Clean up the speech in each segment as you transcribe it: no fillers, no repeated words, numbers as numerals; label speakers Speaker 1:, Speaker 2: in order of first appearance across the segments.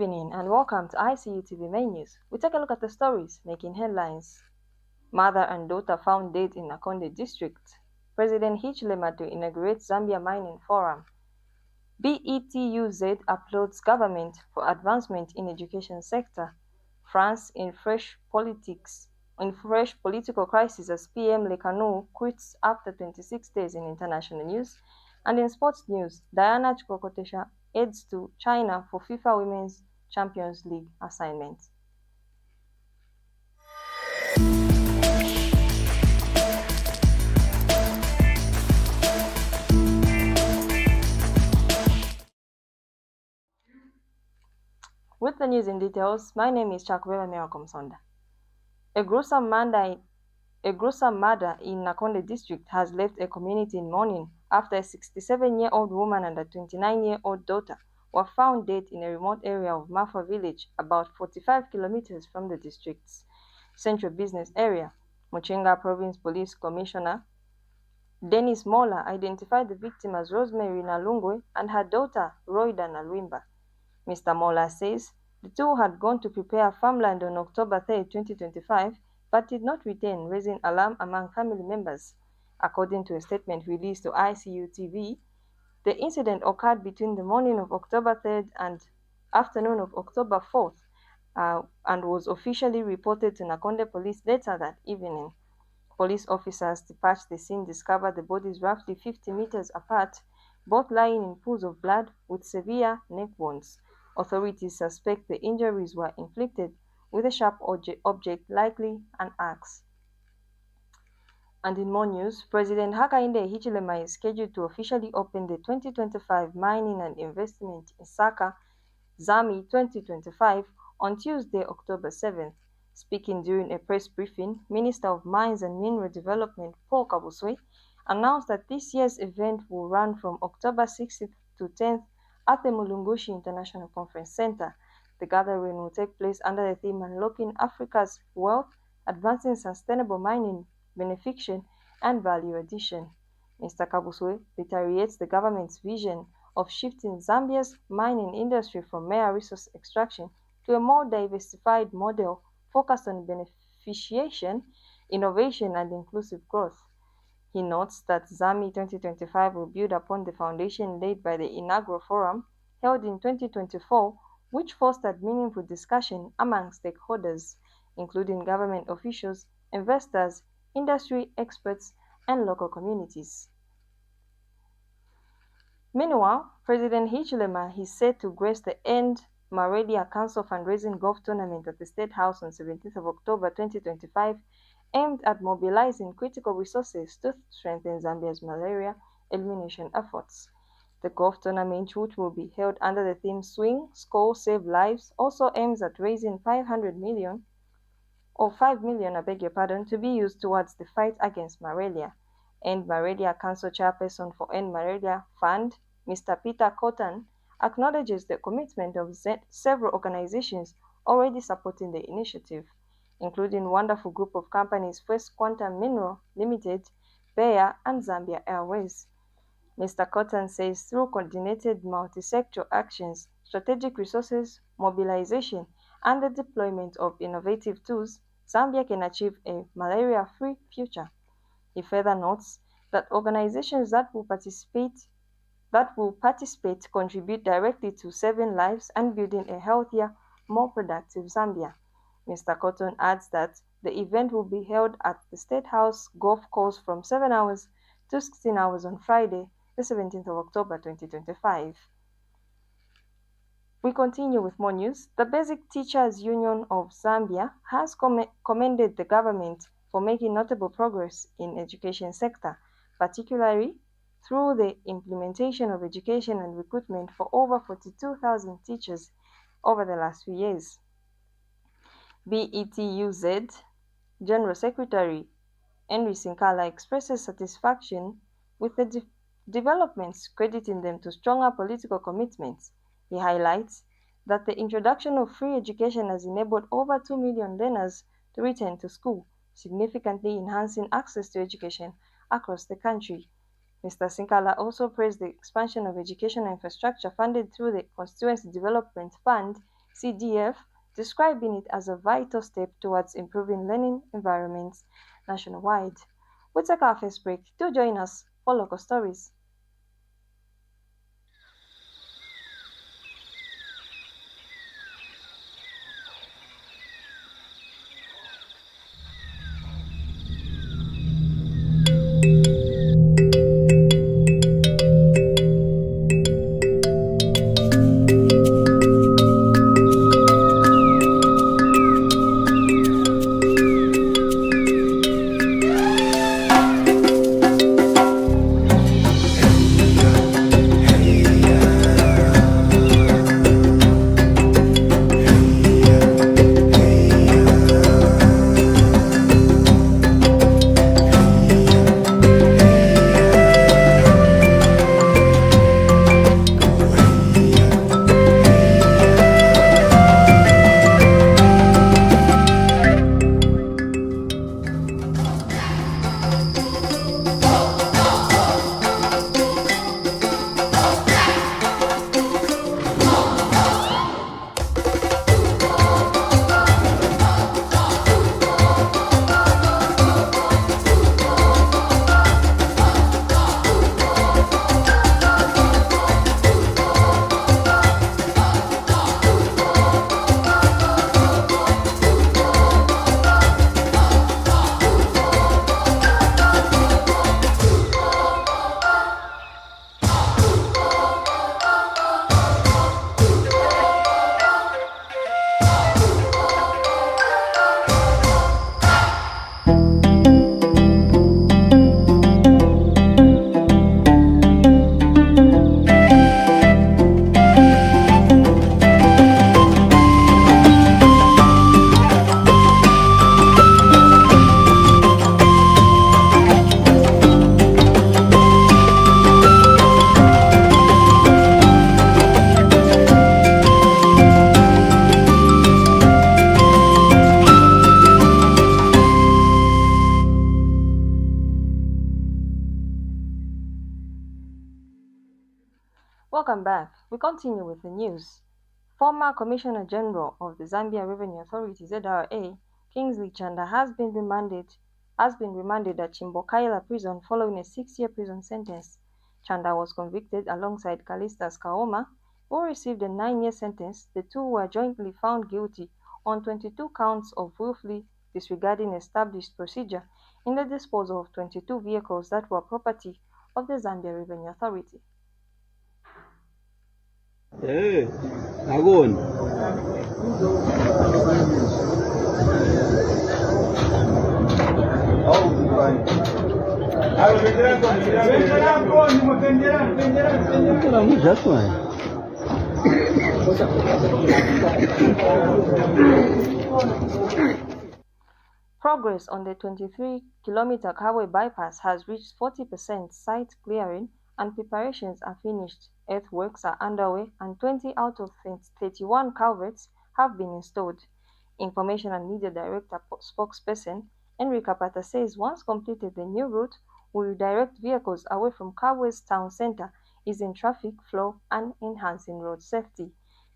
Speaker 1: evening and welcome to Icutv Main News. We take a look at the stories making headlines. Mother and daughter found dead in Nakonde district. President Hichilema to inaugurate Zambia mining forum. BETUZ applauds government for advancement in education sector. France in fresh political crisis as PM Lecornu quits after 26 days in international news. And in sports news, Chikotesha heads to China for FIFA Women's Champions League assignment. With the news in details, my name is Chikotesha. A gruesome murder in Nakonde district has left a community in mourning after a 67-year-old woman and a 29-year-old daughter were found dead in a remote area of Mafa village, about 45 kilometers from the district's central business area. Muchinga Province Police Commissioner Dennis Mola identified the victim as Rosemary Nalungwe and her daughter Roida Nalwimba. Mr. Mola says the two had gone to prepare farmland on October 3, 2025, but did not return, raising alarm among family members. According to a statement released to Icutv, the incident occurred between the morning of October 3rd and afternoon of October 4th and was officially reported to Nakonde police later that evening. Police officers dispatched the scene discovered the bodies roughly 50 meters apart, both lying in pools of blood with severe neck wounds. Authorities suspect the injuries were inflicted with a sharp object, likely an axe. And in more news, President Hichilema is scheduled to officially open the 2025 Mining and Investment in Saka Zami 2025 on Tuesday, October 7th. Speaking during a press briefing, Minister of Mines and Mineral Development Paul Kabuswe announced that this year's event will run from October 6th to 10th at the Mulungushi International Conference Center. The gathering will take place under the theme Unlocking Africa's Wealth, Advancing Sustainable Mining, Benefiction, and Value Addition. Mr. Kabuswe reiterates the government's vision of shifting Zambia's mining industry from mere resource extraction to a more diversified model focused on beneficiation, innovation, and inclusive growth. He notes that Zami 2025 will build upon the foundation laid by the Inaugurate Forum held in 2024, which fostered meaningful discussion among stakeholders, including government officials, investors, industry experts, and local communities. Meanwhile, President Hichilema is set to grace the End Malaria Council fundraising golf tournament at the State House on 17th of October 2025, aimed at mobilizing critical resources to strengthen Zambia's malaria elimination efforts. The golf tournament, which will be held under the theme Swing, Score, Save Lives, also aims at raising 5 million, to be used towards the fight against malaria. End Malaria Council Chairperson for End Malaria Fund, Mr. Peter Cotton, acknowledges the commitment of several organizations already supporting the initiative, including wonderful group of companies First Quantum Mineral Limited, Bayer, and Zambia Airways. Mr. Cotton says through coordinated multi-sector actions, strategic resources, mobilization, and the deployment of innovative tools, Zambia can achieve a malaria-free future. He further notes that organizations that will participate contribute directly to saving lives and building a healthier, more productive Zambia. Mr. Cotton adds that the event will be held at the State House Golf Course from 7 hours to 16 hours on Friday, the 17th of October 2025. We continue with more news. The Basic Teachers Union of Zambia has commended the government for making notable progress in education sector, particularly through the implementation of education and recruitment for over 42,000 teachers over the last few years. BETUZ General Secretary Henry Sinkala expresses satisfaction with the developments, crediting them to stronger political commitments. He highlights that the introduction of free education has enabled over 2 million learners to return to school, significantly enhancing access to education across the country. Mr. Sinkala also praised the expansion of educational infrastructure funded through the Constituency Development Fund, CDF, describing it as a vital step towards improving learning environments nationwide. We'll take our first break. Do join us for local stories. Welcome back. We continue with the news. Former Commissioner General of the Zambia Revenue Authority (ZRA), Kingsley Chanda has been remanded at Chimbokaila prison following a 6-year prison sentence. Chanda was convicted alongside Callistus Kaoma, who received a 9-year sentence. The two were jointly found guilty on 22 counts of willfully disregarding established procedure in the disposal of 22 vehicles that were property of the Zambia Revenue Authority.
Speaker 2: Nakonde.
Speaker 1: Progress on the 23-kilometer Kabwe bypass has reached 40% site clearing and preparations are finished. Earthworks are underway and 20 out of 31 culverts have been installed. Information and Media Director spokesperson Enrique Pata says once completed, the new route will redirect vehicles away from Kabwe's town center, easing traffic flow and enhancing road safety.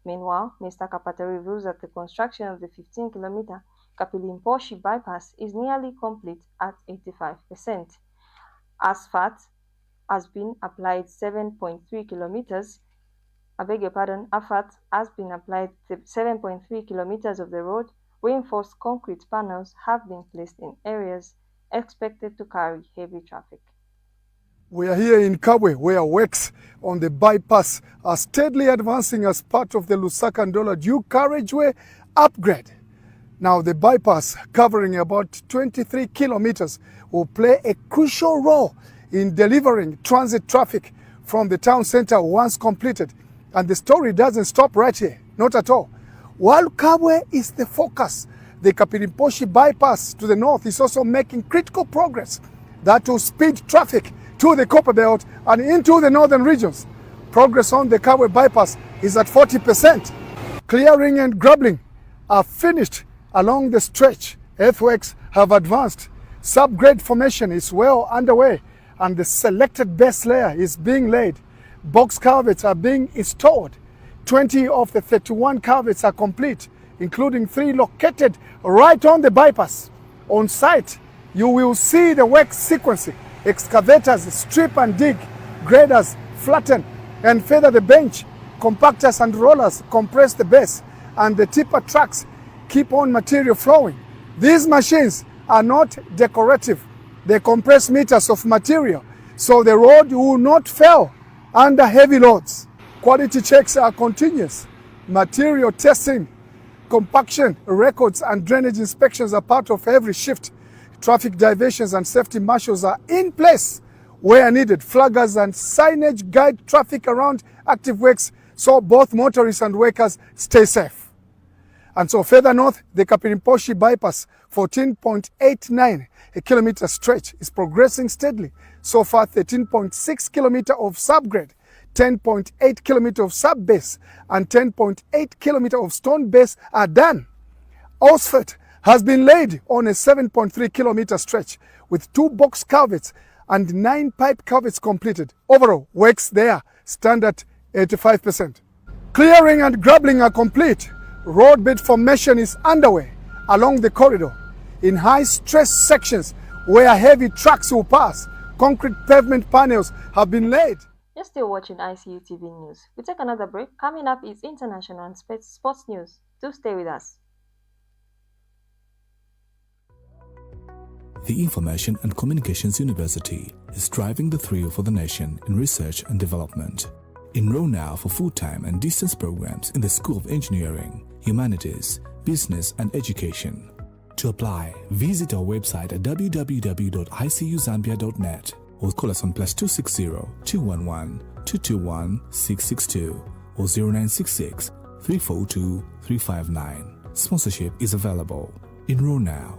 Speaker 1: Meanwhile, Mr. Kapata reveals that the construction of the 15-kilometer Kapilimposhi bypass is nearly complete at 85%. Asphalt has been applied 7.3 kilometers. Asphalt has been applied 7.3 kilometers of the road. Reinforced concrete panels have been placed in areas expected to carry heavy traffic.
Speaker 3: We are here in Kabwe, where works on the bypass are steadily advancing as part of the Lusaka Ndola Dual Carriageway upgrade. Now, the bypass, covering about 23 kilometers, will play a crucial role in delivering transit traffic from the town center once completed. And the story doesn't stop right here, not at all. While Kabwe is the focus, the Kapilimposhi bypass to the north is also making critical progress that will speed traffic to the Copper Belt and into the northern regions. Progress on the Kabwe bypass is at 40%. Clearing and grabbling are finished along the stretch. Earthworks have advanced. Subgrade formation is well underway and the selected base layer is being laid. Box culverts are being installed. 20 of the 31 culverts are complete, including 3 located right on the bypass. On site, you will see the work sequencing. Excavators strip and dig, graders flatten and feather the bench, compactors and rollers compress the base, and the tipper trucks keep on material flowing. These machines are not decorative. They compress meters of material, so the road will not fail under heavy loads. Quality checks are continuous. Material testing, compaction records and drainage inspections are part of every shift. Traffic diversions and safety marshals are in place where needed. Flaggers and signage guide traffic around active works so both motorists and workers stay safe. And so further north, the Kapirimposhi bypass, 14.89 a kilometer stretch, is progressing steadily. So far, 13.6 kilometer of subgrade, 10.8 kilometer of sub-base, and 10.8 kilometer of stone base are done. Asphalt has been laid on a 7.3 kilometer stretch with 2 box culverts and 9 pipe culverts completed. Overall, works there stand at 85%. Clearing and grabbling are complete. Roadbed formation is underway along the corridor. In high-stress sections where heavy trucks will pass, concrete pavement panels have been laid.
Speaker 1: You're still watching Icutv News. We take another break. Coming up is international and sports news. Do stay with us.
Speaker 2: The Information and Communications University is driving the thrill for the nation in research and development. Enroll now for full-time and distance programs in the School of Engineering, Humanities, Business and Education. To apply, visit our website at www.icuzambia.net or call us on +260 211 221 662 or 0966 342 359. Sponsorship is available. Enroll now.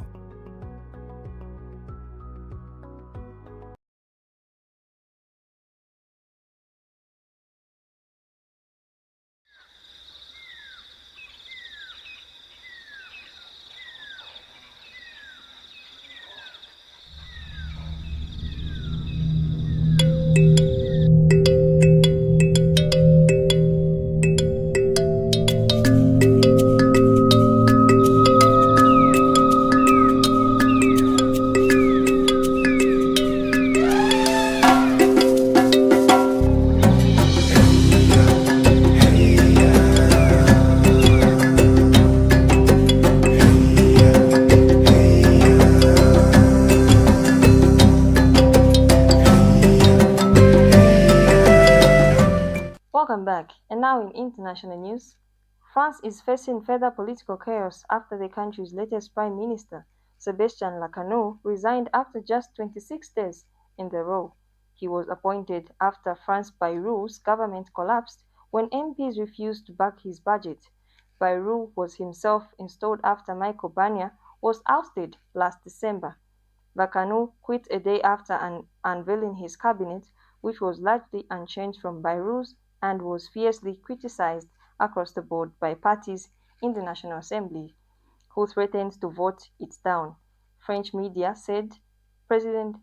Speaker 1: Welcome back. And now in international news, France is facing further political chaos after the country's latest prime minister, Sébastien Lecornu, resigned after just 26 days in the role. He was appointed after France Bayrou's government collapsed when MPs refused to back his budget. Bayrou was himself installed after Michael Barnier was ousted last December. Lecornu quit a day after unveiling his cabinet, which was largely unchanged from Bayrou's and was fiercely criticized across the board by parties in the National Assembly, who threatened to vote it down. French media said President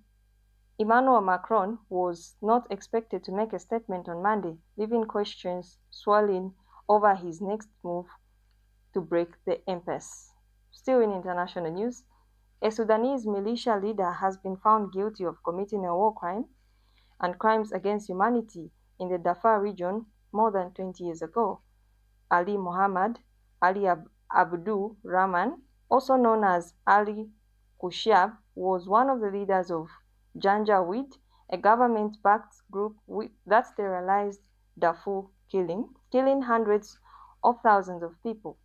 Speaker 1: Emmanuel Macron was not expected to make a statement on Monday, leaving questions swirling over his next move to break the impasse. Still in international news, a Sudanese militia leader has been found guilty of committing a war crime and crimes against humanity in the Darfur region more than 20 years ago. Ali Mohammed Ali Abdu Rahman, also known as Ali Kushab, was one of the leaders of Janjaweed, a government-backed group that sterilized Darfur, killing hundreds of thousands of people.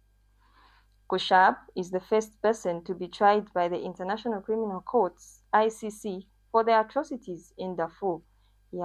Speaker 1: Kushab is the first person to be tried by the International Criminal Court (ICC) for the atrocities in Darfur. He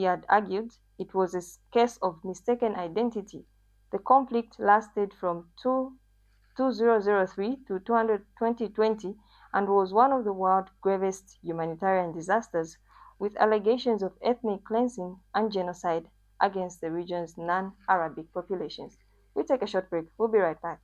Speaker 1: had argued it was a case of mistaken identity. The conflict lasted from 2003 to 2020 and was one of the world's gravest humanitarian disasters, with allegations of ethnic cleansing and genocide against the region's non-Arabic populations. We take a short break. We'll be right back.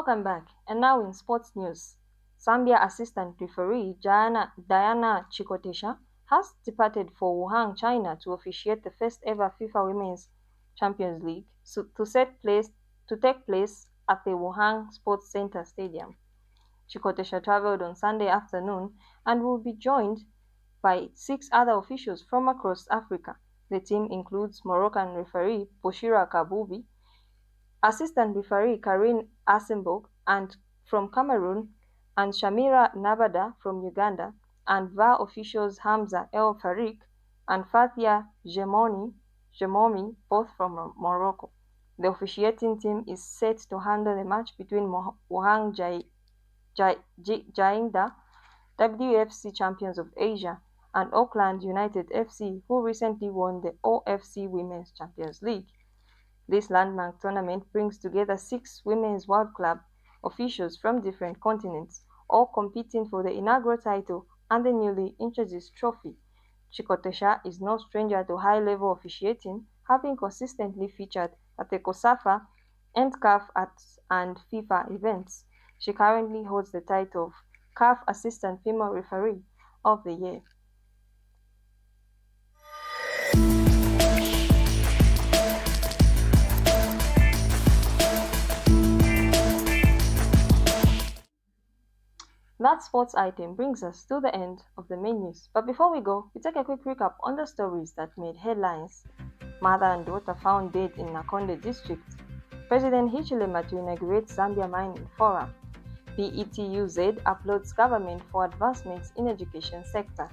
Speaker 1: Welcome back. And now in sports news, Zambia assistant referee Diana Chikotesha has departed for Wuhan, China to officiate the first ever FIFA Women's Champions League to take place at the Wuhan Sports Center Stadium. Chikotesha traveled on Sunday afternoon and will be joined by 6 other officials from across Africa. The team includes Moroccan referee Boshira Kabubi, assistant referee Karin Asenbog and from Cameroon, and Shamira Nabada from Uganda, and VAR officials Hamza El Farik and Fathia Gemomi, both from Morocco. The officiating team is set to handle the match between Wuhan Jainda, WFC champions of Asia, and Auckland United FC, who recently won the OFC Women's Champions League. This landmark tournament brings together 6 Women's World Club officials from different continents, all competing for the inaugural title and the newly introduced trophy. Chikotesha is no stranger to high-level officiating, having consistently featured at the COSAFA, CAF and FIFA events. She currently holds the title of CAF Assistant Female Referee of the Year. That sports item brings us to the end of the main news. But before we go, we take a quick recap on the stories that made headlines. Mother and daughter found dead in Nakonde district. President Hichilema to inaugurate Zambia mining forum. BETUZ applauds government for advancements in education sector.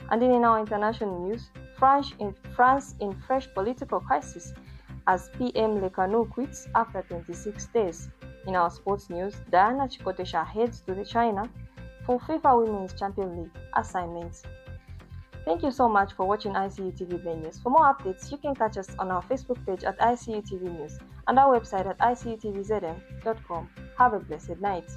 Speaker 1: And in our international news, France in fresh political crisis as PM Lecornu quits after 26 days. In our sports news, Diana Chikotesha heads to China for FIFA Women's Champions League assignments. Thank you so much for watching Icutv News. For more updates, you can catch us on our Facebook page at Icutv News and our website at icutvzm.com. Have a blessed night.